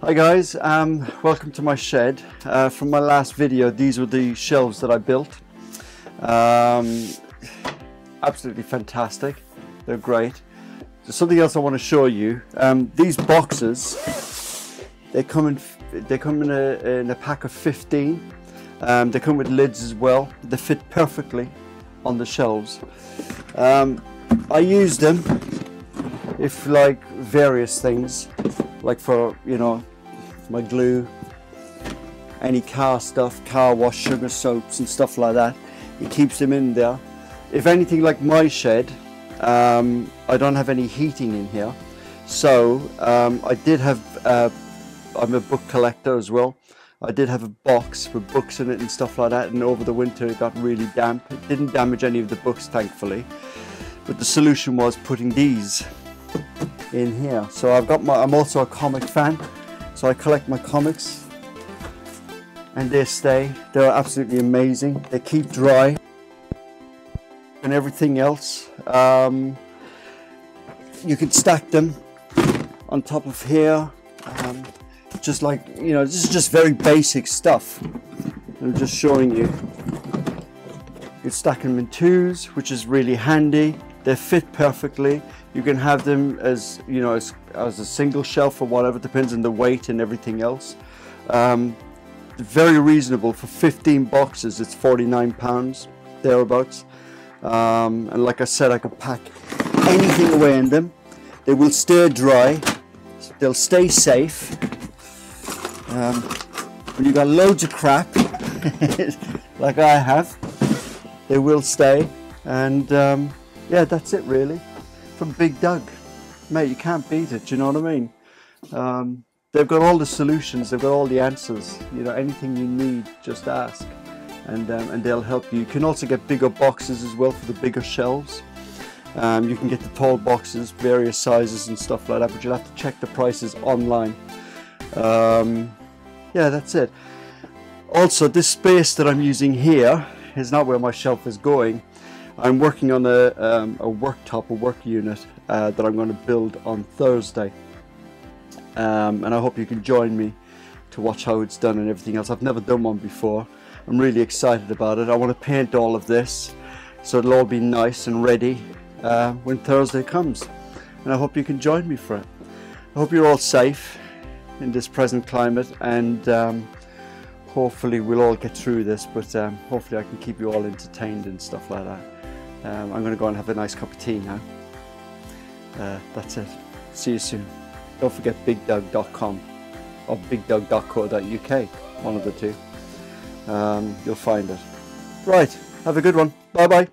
Hi guys, welcome to my shed. From my last video, these were the shelves that I built. Absolutely fantastic, they're great. There's something else I want to show you. These boxes, they come in a pack of 15. They come with lids as well. They fit perfectly on the shelves. I use them if like various things, like for, you know, my glue, any car stuff, car wash, sugar soaps and stuff like that. It keeps them in there. If anything, like my shed, I don't have any heating in here, so I did have, I'm a book collector as well. I did have a box with books in it and stuff like that, and over the winter it got really damp. It didn't damage any of the books, thankfully, but the solution was putting these in here. So I'm also a comic fan, so I collect my comics, and they stay. They're absolutely amazing. They keep dry and everything else. You can stack them on top of here, just like, you know, this is just very basic stuff. I'm just showing you. You can stack them in twos, which is really handy. They fit perfectly. You can have them as, you know, as a single shelf or whatever, depends on the weight and everything else. Very reasonable for 15 boxes. It's £49 thereabouts. And like I said, I could pack anything away in them. They will stay dry. They'll stay safe. When you got loads of crap, like I have, they will stay. And yeah, that's it really. From BiGDUG, mate, you can't beat it. Do you know what I mean? They've got all the solutions. They've got all the answers. You know, anything you need, just ask, and they'll help you. You can also get bigger boxes as well for the bigger shelves. You can get the tall boxes, various sizes and stuff like that, but you'll have to check the prices online. Yeah, that's it. Also, this space that I'm using here is not where my shelf is going. I'm working on a worktop, a work unit that I'm going to build on Thursday. And I hope you can join me to watch how it's done and everything else. I've never done one before. I'm really excited about it. I want to paint all of this so it'll all be nice and ready when Thursday comes. And I hope you can join me for it. I hope you're all safe in this present climate, and hopefully we'll all get through this, but hopefully I can keep you all entertained and stuff like that. I'm going to go and have a nice cup of tea now. That's it. See you soon. Don't forget BiGDUG.com or BiGDUG.co.uk, one of the two. You'll find it. Right, have a good one. Bye bye.